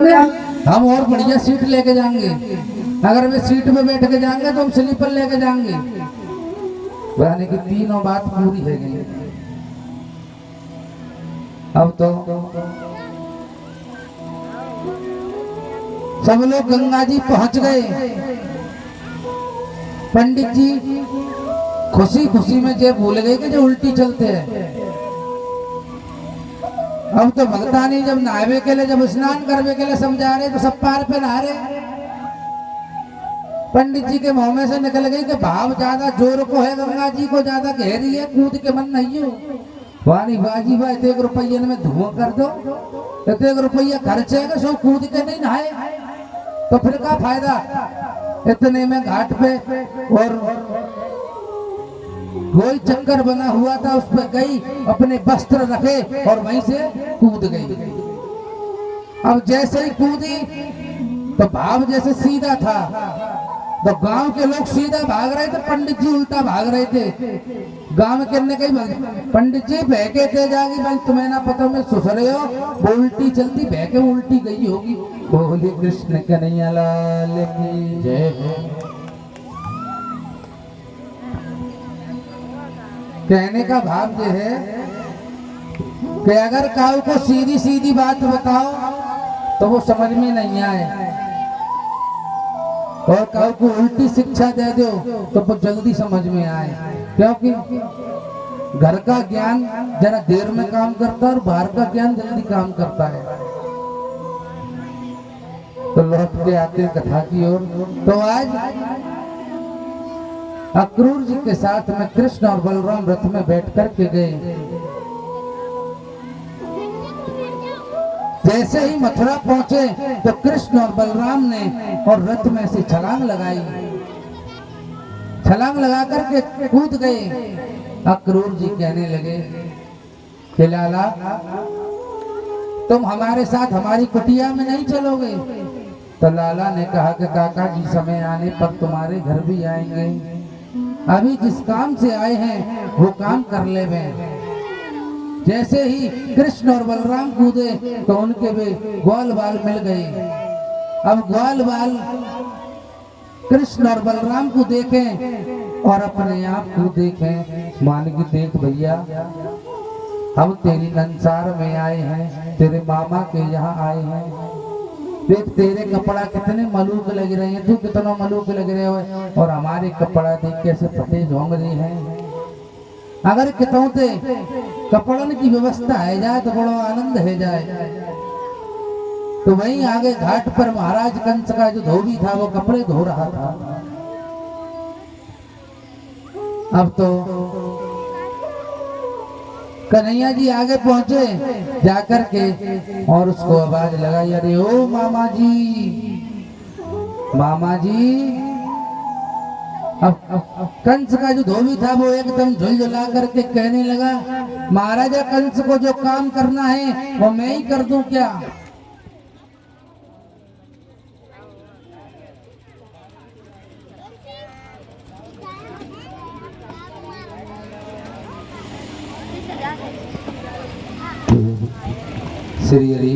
हम और बढ़िया सीट लेके जाएंगे। अगर वे सीट पे बैठ के जाएंगे तो हम स्लीपर लेके जाएंगे। यानी कि तीनों बात पूरी है गई। अब तो सब लोग गंगा जी पहुंच गए। पंडित जी खुशी खुशी में जे भूल गए कि जो उल्टी चलते हैं। अब तो भगतानी जब नहावे के लिए, जब स्नान करने के लिए समझा रहे तो सब पार पे नहा रहे। पंडित जी के मुंह में से निकल गई कि भाव ज्यादा जोर को है, गंगा जी को ज्यादा गहरी है, कूद के मन नहीं हो। वानी बाजी भाई 1 रुपये में धुआं कर दो, 1 रुपया खर्चेगा, सो कूद के नहीं नहाए तो फिर क्या फायदा। इतने में घाट पे और गोल चक्कर बना हुआ था, उस पर गई, अपने वस्त्र रखे और वहीं से कूद गई। अब जैसे ही कूदी तो भाव जैसे सीधा था तो गांव के लोग सीधा भाग रहे थे, पंडित जी उल्टा भाग रहे थे। गांव के ने कही पंडित जी बहके थे जागी भाई, तुम्हें ना पता मैं सुसरे हो, वो उल्टी चलती बहके उल्टी गई होगी। बोले कृष्ण कन्हैया लाल की जय। कहने का भाव यह है कि अगर काऊ को सीधी सीधी बात बताओ तो वो समझ में नहीं आए, और काऊ को उल्टी शिक्षा दे दो तो वो जल्दी समझ में आए। क्योंकि घर का ज्ञान जरा देर में काम करता है और बाहर का ज्ञान जल्दी काम करता है। तो लौट के आते कथा की ओर। तो आज अक्रूर जी के साथ में कृष्ण और बलराम रथ में बैठ कर के गए। जैसे ही मथुरा पहुंचे तो कृष्ण और बलराम ने और रथ में से छलांग लगाई। छलांग लगा करके कूद गए। अक्रूर जी कहने लगे कि लाला तुम हमारे साथ हमारी कुटिया में नहीं चलोगे। तो लाला ने कहा कि काका जी समय आने पर तुम्हारे घर भी आएंगे, अभी जिस काम से आए हैं वो काम कर ले। जैसे ही कृष्ण और बलराम कूदे तो उनके भी ग्वाल बाल मिल गए। अब ग्वाल बाल कृष्ण और बलराम को देखें और अपने आप को देखें। मान की देख भैया, हम तेरी संसार में आए हैं, तेरे मामा के यहाँ आए हैं। देख तेरे कपड़ा कितने मलूक लग रहे हैं, तू कितना मलूक लग रहे हो, और हमारे कपड़ा देख कैसे फटे झोंग रहे हैं। अगर कितौते कपड़न की व्यवस्था है जाए तो बड़ा आनंद है जाए। तो वहीं आगे घाट पर महाराज कंस का जो धोबी था वो कपड़े धो रहा था। अब तो कन्हैया जी आगे पहुंचे जाकर के और उसको आवाज लगाई, अरे ओ मामा जी, मामा जी। अब कंस का जो धोबी था वो एकदम झुलझुला करके कहने लगा, महाराजा कंस को जो काम करना है वो मैं ही कर दूं क्या। श्री हरि।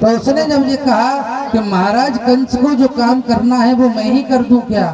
तो उसने जब ये कहा कि महाराज कंस को जो काम करना है वो मैं ही कर दूं क्या,